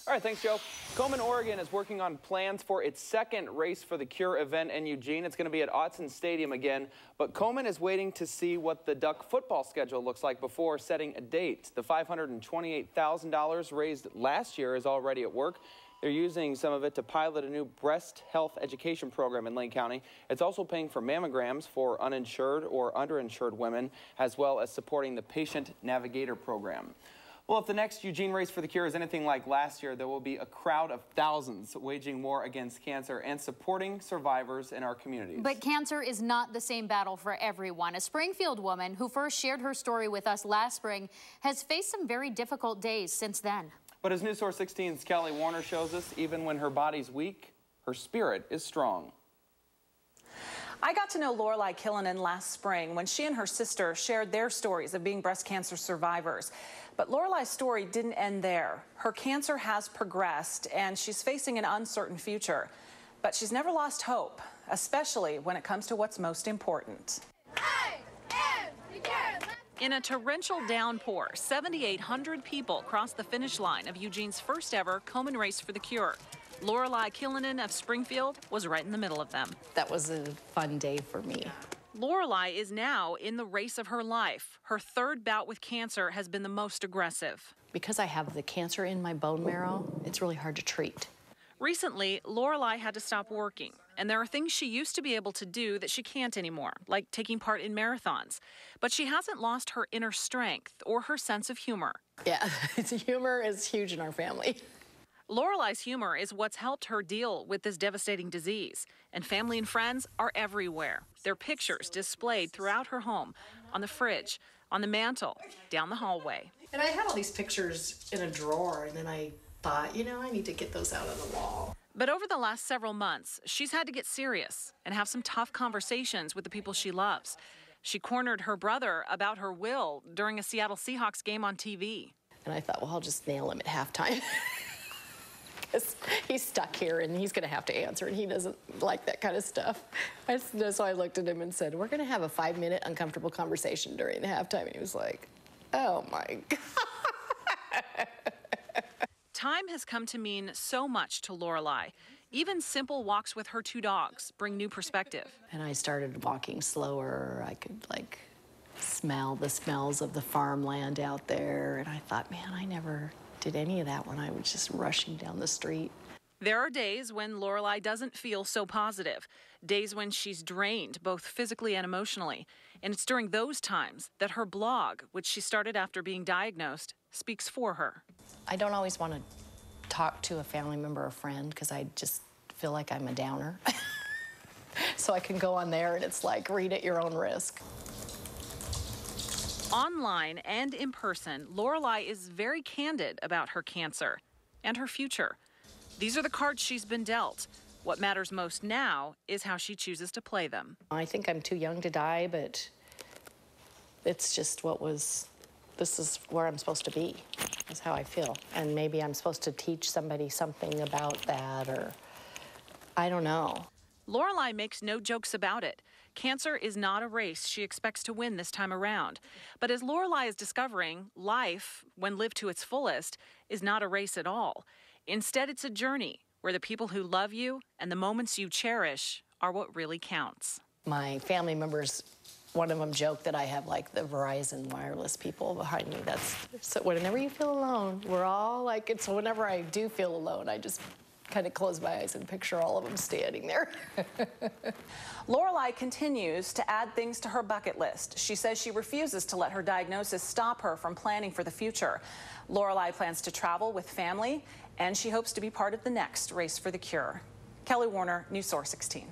All right, thanks, Joe. Komen, Oregon is working on plans for its second Race for the Cure event in Eugene. It's going to be at Autzen Stadium again, but Komen is waiting to see what the Duck football schedule looks like before setting a date. The $528,000 raised last year is already at work. They're using some of it to pilot a new breast health education program in Lane County. It's also paying for mammograms for uninsured or underinsured women, as well as supporting the Patient Navigator program. Well, if the next Eugene Race for the Cure is anything like last year, there will be a crowd of thousands waging war against cancer and supporting survivors in our communities. But cancer is not the same battle for everyone. A Springfield woman who first shared her story with us last spring has faced some very difficult days since then. But as News Source 16's Kelli Warner shows us, even when her body's weak, her spirit is strong. I got to know Lorelei Kyllonen last spring when she and her sister shared their stories of being breast cancer survivors. But Lorelei's story didn't end there. Her cancer has progressed and she's facing an uncertain future. But she's never lost hope, especially when it comes to what's most important. In a torrential downpour, 7,800 people crossed the finish line of Eugene's first ever Komen Race for the Cure. Lorelei Kyllonen of Springfield was right in the middle of them. That was a fun day for me. Lorelei is now in the race of her life. Her third bout with cancer has been the most aggressive. Because I have the cancer in my bone marrow, it's really hard to treat. Recently, Lorelei had to stop working, and there are things she used to be able to do that she can't anymore, like taking part in marathons. But she hasn't lost her inner strength or her sense of humor. Yeah, humor is huge in our family. Lorelei's humor is what's helped her deal with this devastating disease, and family and friends are everywhere. Their pictures displayed throughout her home, on the fridge, on the mantle, down the hallway. And I had all these pictures in a drawer, and then I thought, you know, I need to get those out on the wall. But over the last several months, she's had to get serious and have some tough conversations with the people she loves. She cornered her brother about her will during a Seattle Seahawks game on TV. And I thought, well, I'll just nail him at halftime. He's stuck here and he's going to have to answer, and he doesn't like that kind of stuff. So I looked at him and said, we're going to have a 5-minute uncomfortable conversation during the halftime. And he was like, oh my God. Time has come to mean so much to Lorelei. Even simple walks with her 2 dogs bring new perspective. And I started walking slower. I could smell the smells of the farmland out there. And I thought, man, I never did any of that when I was just rushing down the street. There are days when Lorelei doesn't feel so positive, days when she's drained both physically and emotionally. And it's during those times that her blog, which she started after being diagnosed, speaks for her. I don't always want to talk to a family member or friend because I just feel like I'm a downer. So I can go on there and it's like, read at your own risk. Online and in person, Lorelei is very candid about her cancer and her future. These are the cards she's been dealt. What matters most now is how she chooses to play them. I think I'm too young to die, but it's just this is where I'm supposed to be, is how I feel. And maybe I'm supposed to teach somebody something about that, or I don't know. Lorelei makes no jokes about it. Cancer is not a race she expects to win this time around. But as Lorelei is discovering, life, when lived to its fullest, is not a race at all. Instead, it's a journey where the people who love you and the moments you cherish are what really counts. My family members, one of them joked that I have like the Verizon wireless people behind me. So whenever you feel alone, we're all like, it's whenever I do feel alone, I just kind of close my eyes and picture all of them standing there. Lorelei continues to add things to her bucket list. She says she refuses to let her diagnosis stop her from planning for the future. Lorelei plans to travel with family, and she hopes to be part of the next Race for the Cure. Kelli Warner, News Source 16.